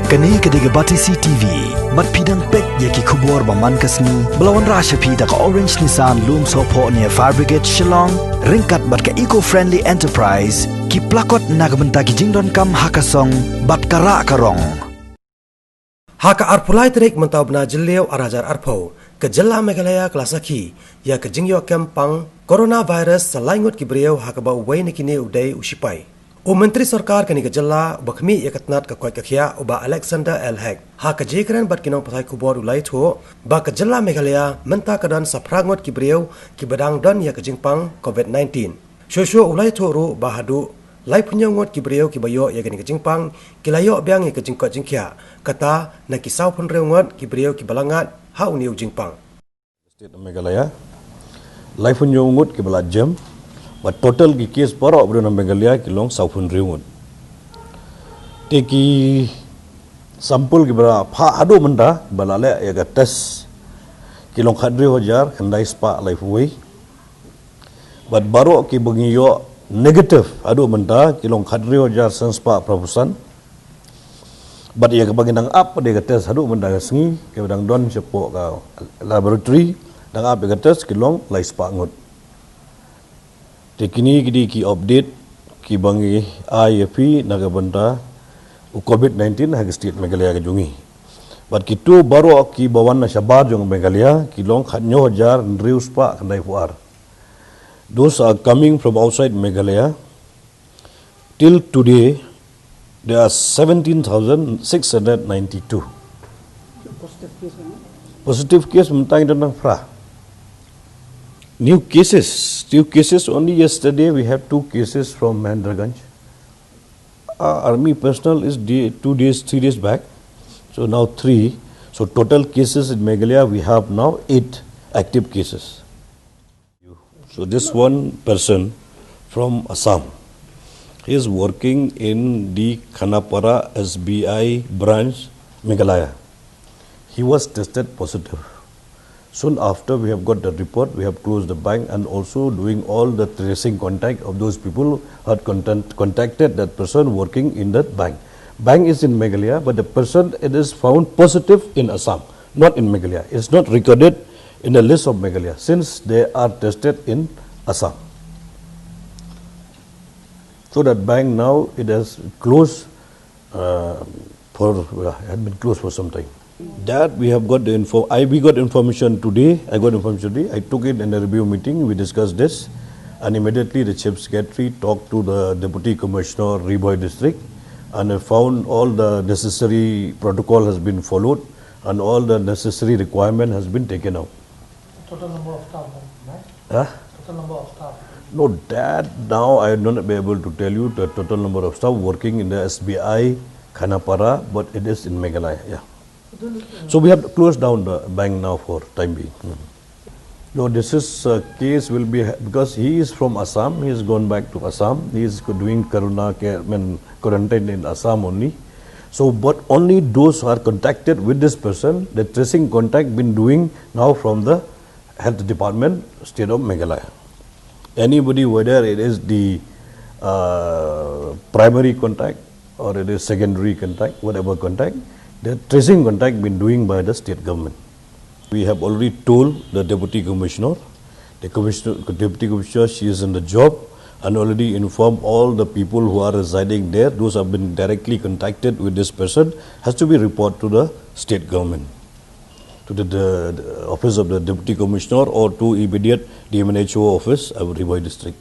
Kani kadiga Batisi TV, mat pidang pek yaki kubor baman kasni, belawan rasha pida ka Orange Nissan loom sopo near Fire Brigade Shillong, ringkat bat ka eco-friendly enterprise, ki plakot nagamenta ki jingdon kam hakasong, bat kara karong. Haka arpulai terik mentau bena jeliau arajar arpau, ke jela Meghalaya kelasaki, ya ke jingyo kempang, coronavirus selaingut ki beriau haka ba Uwei nikini udai Shipai. Menteri Sarkar kini ke jela bakmi ya ketnat ke kuat kekhia uba Alexander Elhek. Haka jikran bat kinong patai kubor ulai tu, ba ke jela Meghalaya menta kedan saprangot ki beriau ki bedang dan ya ke jingpang COVID-19. Shosho ulai tu ru bahadu lai punya ngot ki beriau ki bayo ya kini ke jingpang ki layo biang ya ke jingkot jingkia kata na kisau pun reungot ki beriau ki balangat ha uniu jingpang. State of Meghalaya lai punya ngot ki balajam but total ki case para obron Meghalaya ki long saupun reungot teki sampul ki bara pha adu menda balale ya ga test ki long khadri hojar khandai spa lai Uwei but baro ki bengiyo negative adu menda ki long khadri hojar spa prapusan but ya kabagi nang up de ga test adu menda ga sngi ke badang don sepo ka laboratory dang up ga test ki long lai spa ngot tekini kidi ki update ki bangi IFP naga benda COVID-19 hag state Meghalaya ke jungi but kitu baro ki bawan na shabar jong Meghalaya ki long khanyo jar rius pa kandai fuar those are coming from outside Meghalaya till today there are 17,692 positive case mentang dan fra New cases. Only yesterday we have 2 cases from Mahendraganj. Army personnel is 3 days back. So now 3. So total cases in Meghalaya we have now 8 active cases. So this one person from Assam, he is working in the Khanapara SBI branch, Meghalaya. He was tested positive. Soon after we have got the report, we have closed the bank and also doing all the tracing contact of those people who had contacted that person working in that bank. Bank is in Meghalaya, but the person it is found positive in Assam, not in Meghalaya. It's not recorded in the list of Meghalaya since they are tested in Assam. So that bank now it has closed had been closed for some time. That we have got the info. We got information today. I took it in a review meeting. We discussed this, and immediately the chief secretary talked to the deputy commissioner, Shipai district, and I found all the necessary protocol has been followed, and all the necessary requirement has been taken out. Total number of staff, right? Huh? Total number of staff. No, that now I will not be able to tell you the total number of staff working in the SBI Khanapara, but it is in Meghalaya. Yeah. So we have closed down the bank now for time being. No, this is case will be because he is from Assam. He has gone back to Assam. He is doing quarantine in Assam only. So, but only those who are contacted with this person, the tracing contact been doing now from the health department, state of Meghalaya. Anybody, whether it is the primary contact or it is secondary contact, whatever contact. The tracing contact been doing by the state government. We have already told the deputy commissioner. Deputy commissioner, she is in the job and already informed all the people who are residing there. Those have been directly contacted with this person has to be reported to the state government, to the office of the deputy commissioner or to immediate DMNHO office of Shipai district.